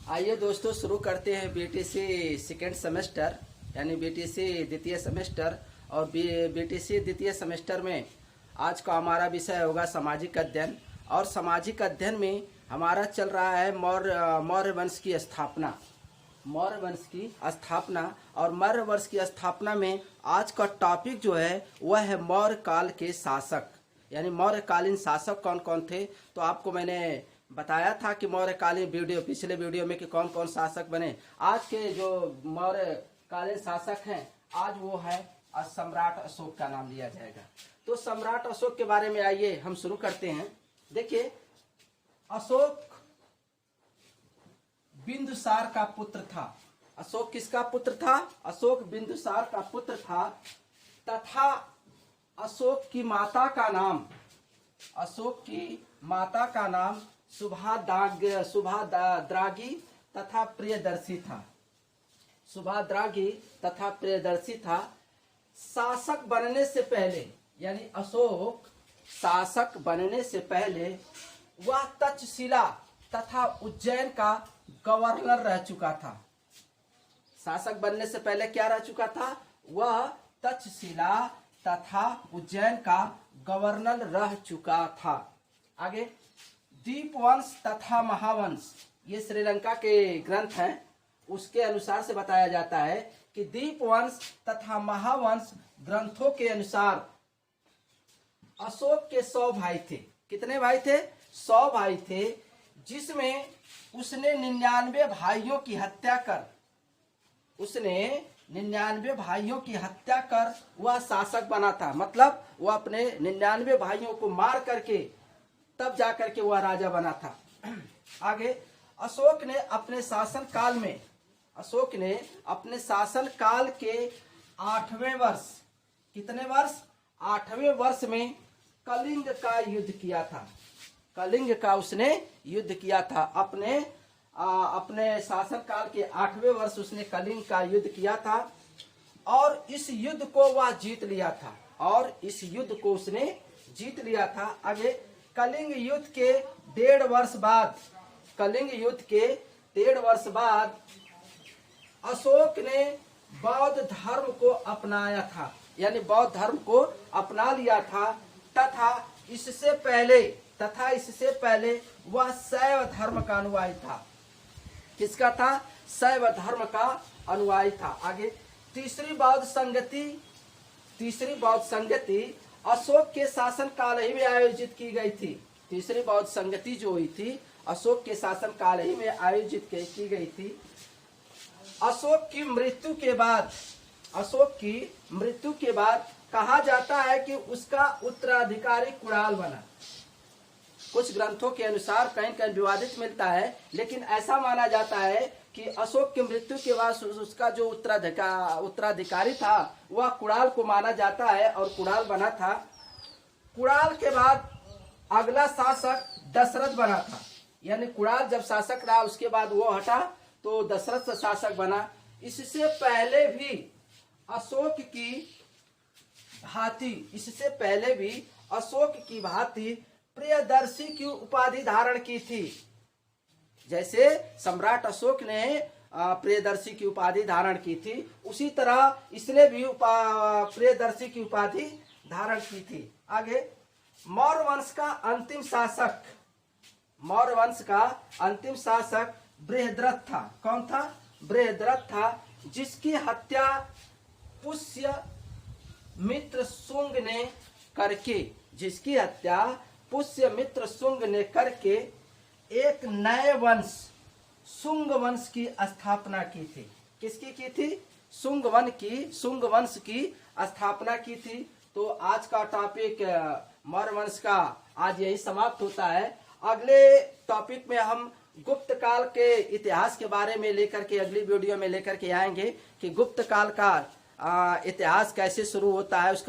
आइए दोस्तों, शुरू करते हैं बीटीसी सेकेंड सेमेस्टर यानी बीटीसी द्वितीय सेमेस्टर। और बीटीसी द्वितीय सेमेस्टर में आज का हमारा विषय होगा सामाजिक अध्ययन। और सामाजिक अध्ययन में हमारा चल रहा है मौर्य वंश की स्थापना। मौर्य वंश की स्थापना और मौर्य वंश की स्थापना में आज का टॉपिक जो है वह है मौर्य काल के शासक, यानी मौर्यकालीन शासक कौन कौन थे। तो आपको मैंने बताया था कि मौर्यकालीन पिछले वीडियो में कि कौन कौन शासक बने। आज के जो मौर्यकालीन शासक हैं, आज वो है सम्राट अशोक का नाम लिया जाएगा। तो सम्राट अशोक के बारे में आइए हम शुरू करते हैं। देखिए, अशोक बिंदुसार का पुत्र था। अशोक किसका पुत्र था? अशोक बिंदुसार का पुत्र था तथा अशोक की माता का नाम सुभद्रागी तथा प्रियदर्शी था। शासक बनने से पहले, यानी अशोक शासक बनने से पहले वह तक्षशिला तथा उज्जैन का गवर्नर रह चुका था। शासक बनने से पहले क्या रह चुका था? वह तक्षशिला तथा उज्जैन का गवर्नर रह चुका था। आगे, दीपवंश तथा महावंश, ये श्रीलंका के ग्रंथ हैं, उसके अनुसार से बताया जाता है कि दीपवंश तथा महावंश ग्रंथों के अनुसार अशोक के 100 भाई थे। कितने भाई थे? 100 भाई थे, जिसमें उसने 99 भाइयों की हत्या कर वह शासक बना था। मतलब वह अपने 99 भाइयों को मार करके तब जाकर के वह राजा बना था। आगे, अशोक ने अपने शासन काल के 8वें वर्ष, कितने वर्ष? 8वें वर्ष में कलिंग का युद्ध किया था। कलिंग का उसने युद्ध किया था। अपने शासन काल के 8वें वर्ष उसने कलिंग का युद्ध किया था और इस युद्ध को वह जीत लिया था। आगे, कलिंग युद्ध के 1.5 वर्ष बाद अशोक ने बौद्ध धर्म को अपनाया था, यानी बौद्ध धर्म को अपना लिया था तथा इससे पहले वह शैव धर्म का अनुयायी था। किसका था? शैव धर्म का अनुयायी था। आगे, तीसरी बौद्ध संगति अशोक के शासन काल ही में आयोजित की गई थी। तीसरी बौद्ध संगति जो हुई थी अशोक के शासन काल ही में आयोजित की गई थी। अशोक की मृत्यु के बाद कहा जाता है कि उसका उत्तराधिकारी कुणाल बना। कुछ ग्रंथों के अनुसार कहीं कहीं विवादित मिलता है, लेकिन ऐसा माना जाता है कि अशोक की मृत्यु के बाद उसका जो उत्तराधिकारी था वह कुणाल को माना जाता है और कुणाल बना था। कुणाल के बाद अगला शासक दशरथ बना था, यानी कुणाल जब शासक रहा उसके बाद वो हटा तो दशरथ शासक बना। इससे पहले भी अशोक की भांति प्रियदर्शी की उपाधि धारण की थी। जैसे सम्राट अशोक ने प्रियदर्शी की उपाधि धारण की थी, उसी तरह इसने भी प्रियदर्शी की उपाधि धारण की थी। आगे, मौर्य वंश का अंतिम शासक बृहद्रथ था। कौन था? बृहद्रथ था, जिसकी हत्या पुष्यमित्र शुंग ने करके एक नए वंश शुंग वंश की स्थापना की थी। किसकी की थी? शुंग वंश की स्थापना की थी। तो आज का टॉपिक मौर्य वंश का आज यही समाप्त होता है। अगले टॉपिक में हम गुप्त काल के इतिहास के बारे में लेकर के अगली वीडियो में लेकर के आएंगे कि गुप्त काल का इतिहास कैसे शुरू होता है, उसका